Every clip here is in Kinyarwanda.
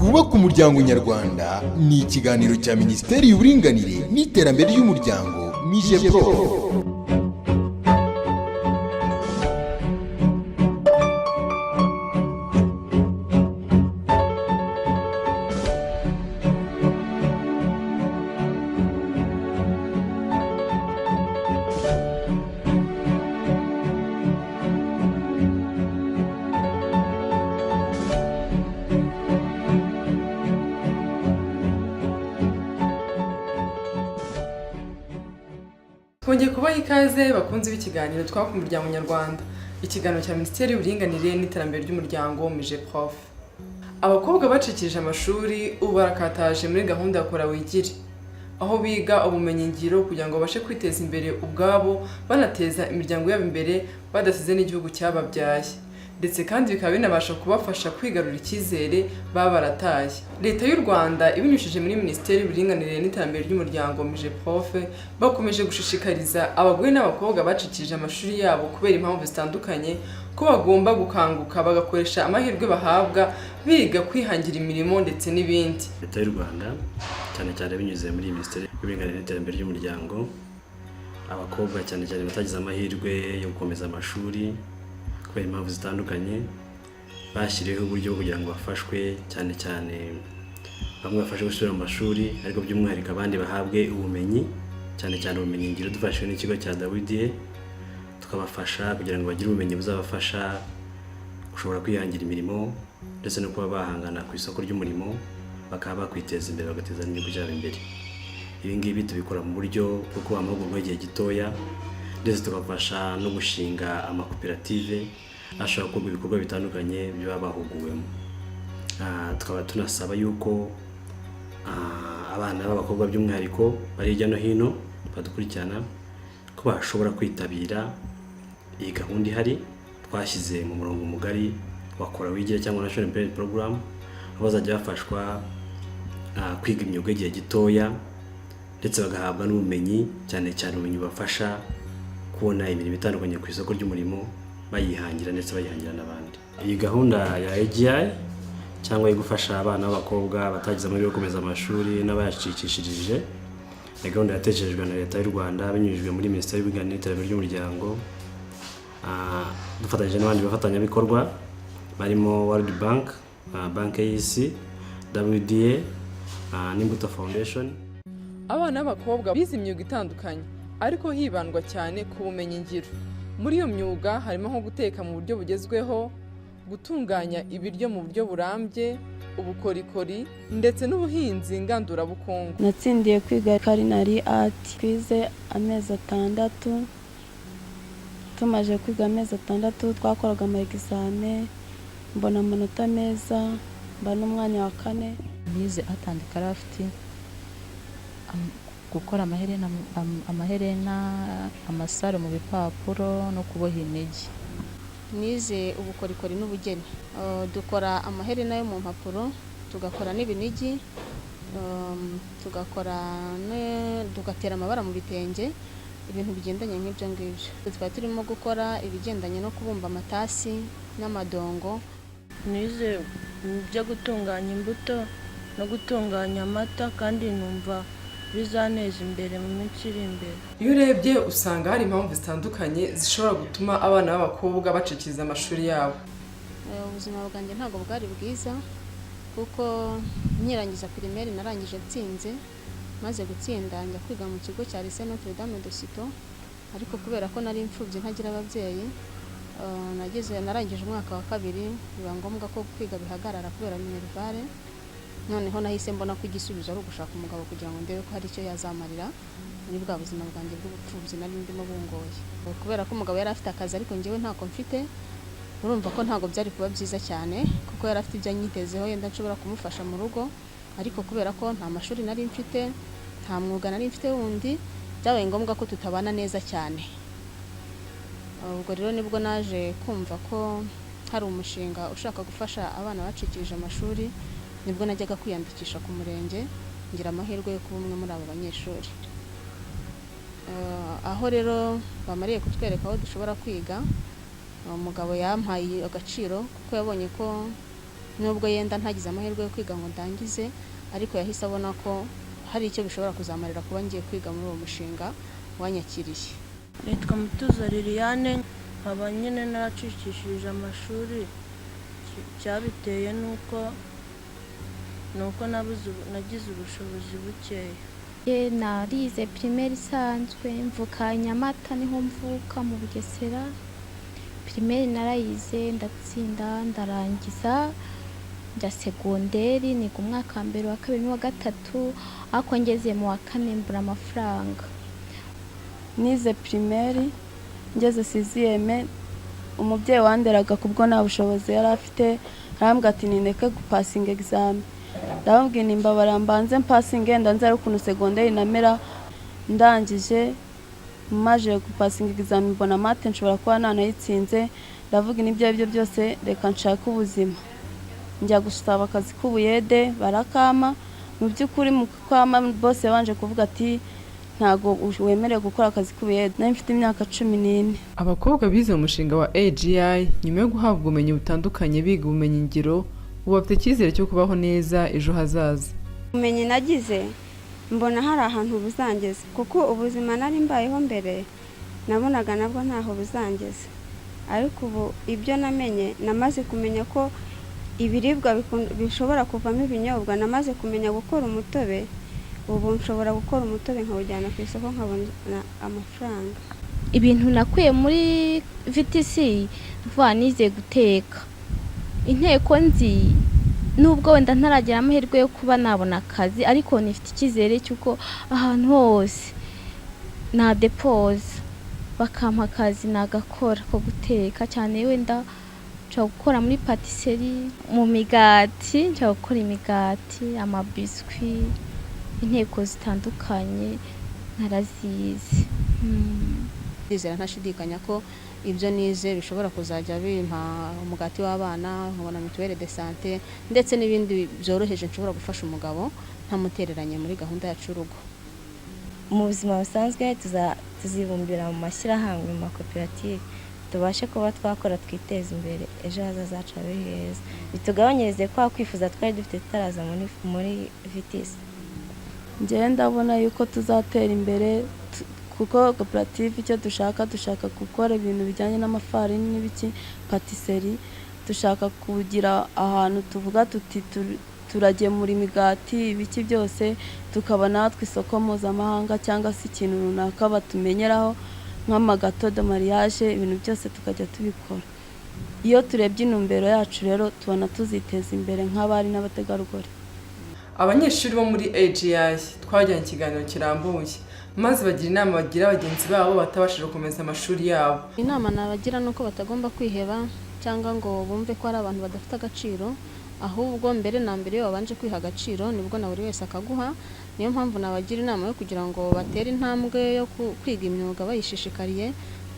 Twubake umuryango nyarwanda ni ikiganiro cya Minisiteri y'Uburinganire n'Iterambere ry'Umuryango WIGIRE. Twongeye kubaha ikaze bakunze b'ikiganiro twubake umuryango nyarwanda, ikiganiro cya Minisiteri y'Uburinganire n'Iterambere ry'Umuryango WIGIRE. Abakobwa bacikije amashuri ubu barakataje muri gahunda ya WIGIRE, aho biga ubumenyi ngiro kugira ngo babashe kwiteza imbere ubwabo banateza imiryango yabo imbere badasize n'igihugu cyababyaye, ndetse kandi bikaba binabasha kubafasha kwigarurira icyizere baba barataye. Leta y'u Rwanda ibinyujije muri Minisiteri y'Uburinganire n'Iterambere ry'Umuryango WIGIRE bakomeje gushishikariza abagore n'abakobwa bacikije amashuri yabo kubera impamvu zitandukanye ko bagomba gukanguka bagakoresha amahirwe bahabwa biga kwihangira imirimo ndetse n'ibindi. Leta y'u Rwanda cyane cyane binyuze muri Minisiteri y'Uburinganire n'Iterambere ry'Umuryango, abakobwa cyane cyane batagize amahirwe yo gukomeza amashuri kubera impamvu zitandukanye, bashyiriweho uburyo kugira ngo bafashwe, cyane cyane bamwe bafashe gusubira mu mashuri ariko by'umwihariko abandi bahabwe ubumenyi, cyane cyane ubumenyi ngiro dufashwe n'ikigo cya WIGIRE, tukabafasha kugira ngo bagire ubumenyi buzabafasha gushobora kwihangira imirimo ndetse no kuba bahangana ku isoko ry'umurimo, bakaba bakwiteza imbere bagateza n'igihugu cyabo imbere. Ibi ngibi tubikora mu buryo bwo kuba amahugurwa y'igihe gitoya, ndetse tukabafasha no gushinga amakoperative ashobora gukorwa ibikorwa bitandukanye byo bahuguwemo. Tukaba tunasaba yuko abana b'abakobwa by'umwihariko bari hirya no hino badukurikirana ko bashobora kwitabira iyi gahunda ihari twashyize mu murongo mugari wa WIGIRE cyangwa National Employment Program, aho bazajya bafashwa kwiga imyuga y'igihe gitoya ndetse bagahabwa n'ubumenyi, cyane cyane ubumenyi bafasha kubona imirimo itandukanye ku isoko ry'umurimo, bayihangira ndetse bayihangira n'abandi. Iyi gahunda ya WIGIRE cyangwa yo gufasha abana b'abakobwa batagize amahirwe yo gukomeza amashuri n'abayacikishirije, ni gahunda yatekerejwe na Leta y'u Rwanda binyujijwe muri Minisiteri y'Uburinganire n'Iterambere ry'Umuryango, dufatanyije n'abandi bafatanyabikorwa barimo World Bank, Banki y'Isi, WDA n'Imbuto Foundation. Abana b'abakobwa bize imyuga itandukanye ariko hibandwa cyane ku bumenyi ngiro. Muri iyo myuga harimo nko guteka mu buryo bugezweho, gutunganya ibiryo mu buryo burambye, ubukorikori ndetse n'ubuhinzi ngandurabukungu. Natsindiye kwiga culinary art, twize amezi 6. Tumaze kwiga amezi 6 twakoraga ama examen, mbona amanota meza, mba n'umwanya wa 4. Nize art and craft, gukora amaherena, amasaro mu bipapuro no kuboha inigi. Nize ubukorikori n'ubugeni, dukora amaherena yo mu mpapuro, tugakora n'ibinigi, tugatera amabara mu bitenge, ibintu bigendanye nk'ibyo ngibyo. Twari turimo gukora ibigendanye no kubumba amatasi n'amadongo. Nize byo gutunganya imbuto no gutunganya amata, kandi numva bizaneza imbere mu minsi iri imbere. Iyo urebye usanga hari impamvu zitandukanye zishobora gutuma abana b'abakobwa bacikiza amashuri yabo. Ubuzima bwanjye ntabwo bwari bwiza kuko nyirangiza primaire narangije nsinze, maze gutsinda njya kwiga mu kigo cya Lycée Notre Dame de Cito, ariko kubera ko nari imfubyi ntagira ababyeyi, narangije umwaka wa 2 biba ngombwa ko kwiga bihagarara kubera minervale. Noneho nahise mbona ko igisubizo ari ugushaka umugabo kugira ngo ndebe ko hari icyo yazamarira muri bwa buzima bwanjye bw'ubupfubyi nari ndimo bungoye. Kubera ko umugabo yari afite akazi ariko njyewe ntako mfite, urumva ko ntago byari kuba byiza cyane kuko yari afite ibyo anyitezeho yenda nshobora kumufasha mu rugo, ariko kubera ko nta mashuri nari mfite, nta mwuga nari mfite wundi, byabaye ngombwa ko tutabana neza cyane. Ubwo rero nibwo naje kumva ko hari umushinga ushaka gufasha abana bacikirije amashuri, nibwo najyaga kwiyandikisha ku murenge, ngira amahirwe yo kuba umwe muri abo banyeshuri. Aho rero bamariye kutwereka aho dushobora kwiga, umugabo yampaye agaciro kuko yabonye ko nubwo yenda ntagize amahirwe yo kwiga ngo ndangize, ariko yahise abona ko hari icyo bishobora kuzamarira kuba ngiye kwiga muri uwo mushinga wanyakiriye. nitwa Mutuzo Liliane, nkaba nyine naracikishije amashuri. Cyabiteye nuko nagize ubushobozi bukeya. Narize primaire isanzwe, mvuka i Nyamata, niho mvuka mu Bugesera. Primaire narayize ndatsinda ndarangiza, njya segonderi niga umwaka wa mbere, wa kabiri n'uwa gatatu, ariko ngeze mu wa kane mbura amafaranga. nize primaire ngeze 6e, umubyeyi wanderaga kubwo nta bushobozi yari afite, arambwira ati nindeke gupasinga examen. ndababwira nimba barambanze mpasinge ndanze ari ukuntu segonderi namera. ndangije maje gupasinga examen mbona mate nshobora kuba nanayitsinze, ndavuga n'ibyo aribyo byose reka nshaka ubuzima. njya gusaba akazi k'ubuyede barakama. mu by'ukuri mu kwama bose banje kuvuga ati ntago wemerewe gukora akazi k'ubuyede. nari mfite imyaka 14. Abakobwa bize umushinga wa AGI nyuma yo guhabwa ubumenyi butandukanye biga ubumenyi ngiro, ubu bafite icyizere cyo kubaho neza ejo hazaza. Ubumenyi nagize mbona hari ahantu buzangeze, kuko ubuzima nari mbayeho mbere nabonaga nabwo ntaho buzangeze, ariko ubu ibyo namenye, namaze kumenya ko ibiribwa bishobora kuvamo ibinyobwa, namaze kumenya gukora umutobe. ubu nshobora gukora umutobe nkawujyana ku isoko nkabona amafaranga. Ibintu nakuye muri VTC nize guteka. Inteko nzi nubwo wenda ntaragira amahirwe yo kuba nabona akazi, ariko nifite icyizere cyuko ahantu hose na depose bakampa akazi nagakora ko guteka, cyane wenda nshobora gukora muri patisserie, mu migati, nshobora gukora imigati, amabiswi, inteko zitandukanye narazize. Ndizera ntashidikanya ko ibyo nize bishobora kuzajya bimpa umugati w'abana, nkabona mutuelle de santé, ndetse n'ibindi byoroheje nshobora gufasha umugabo ntamutereranye muri gahunda yacu y'urugo. Mu buzima busanzwe tuzibumbira mu mashyirahamwe, mu makoperative, tubashe kuba twakora twiteza imbere, ejo hazaza hacu habe heza, bitugabanyirize kwa kwifuza twari dufite tutaraza muri VTC. njyewe ndabona yuko tuzatera imbere, kuko koperative icyo dushaka gukora ibintu bijyanye n'amafarini n'ibiki, patisserie. dushaka kugira ahantu tuvuga tuti turagemura imigati, ibiki byose, tukaba natwe isoko mpuzamahanga cyangwa se ikintu runaka batumenyeraho nk'amagato de mariage, ibintu byose tukajya tubikora. iyo turebye intumbero yacu rero tubona tuziteza imbere nk'abari n'abategarugori. Abanyeshuri bo muri AGI twajyanye ikiganiro kirambuye, maze bagira inama bagira bagenzi babo batabashije gukomeza amashuri yabo. Inama nabagira nuko batagomba kwiheba cyangwa ngo bumve ko ari abantu badafite agaciro, ahubwo mbere na mbere babanje kwiha agaciro nibwo na buri wese akaguha. Niyo mpamvu nabagira inama yo kugira ngo batere intambwe yo kwiga imyuga bayishishikariye,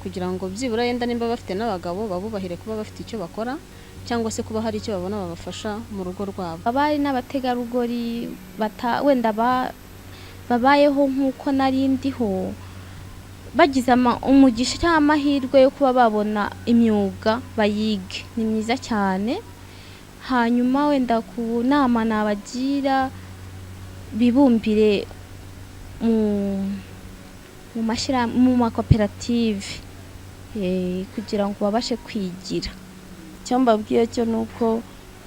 kugira ngo byibura yenda nimba bafite n'abagabo babubahire kuba bafite icyo bakora, cyangwa se kuba hari icyo babona babafasha mu rugo rwabo. Abari n'abategarugori wenda babayeho nk'uko nari ndiho, bagize umugisha cyangwa amahirwe yo kuba babona imyuga bayige, ni myiza cyane. Hanyuma wenda ku nama nabagira, bibumbire mu makoperative kugira ngo babashe kwigira. icyo mbabwiye cyo nuko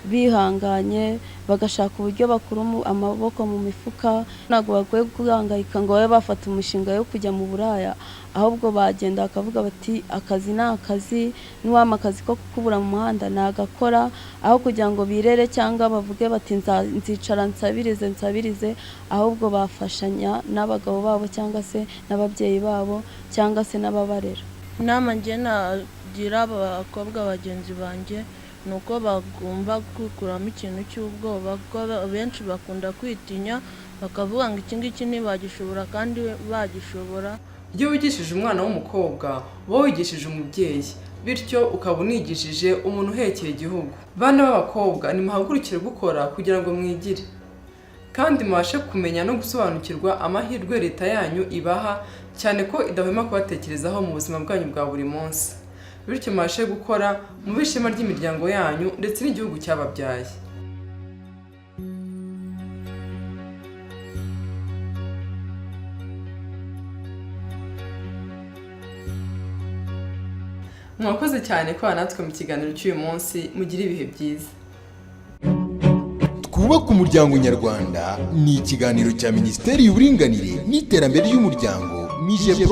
bihanganye bagashaka uburyo bakura amaboko mu mifuka, ntabwo bagoye guhangayika ngo babe bafata umushinga yo kujya mu buraya, ahubwo bagenda bakavuga bati akazi ni akazi, n'uwama akazi ko kukubura mu muhanda nagakora, aho kugira ngo birere cyangwa bavuge bati nzicara nsabirize, ahubwo bafashanya n'abagabo babo cyangwa se n'ababyeyi babo cyangwa se n'ababarera. Inama njye nagira abakobwa bagenzi banjye nuko bagomba kwikuramo ikintu cy'ubwoba, kuko benshi bakunda kwitinya bakavuga ngo iki ngiki ntibagishobora kandi bagishobora. Iyo wigishije umwana w'umukobwa uba wigishije umubyeyi, bityo ukaba unigishije umuntu uhekeye igihugu. Bana b'abakobwa nimuhagurukire gukora kugira ngo mwigire, kandi mubashe kumenya no gusobanukirwa amahirwe leta yanyu ibaha, cyane ko idahwema kubatekerezaho mu buzima bwanyu bwa buri munsi. bityo mubashe gukora mu bishema ry'imiryango yanyu ndetse n'igihugu cyababyaye. Mwakoze cyane ko natwe mu kiganiro cy'uyu munsi, mugira ibihe byiza. Twubake umuryango nyarwanda ni ikiganiro cya Minisiteri y'Uburinganire n'Iterambere ry'Umuryango WIGIRE.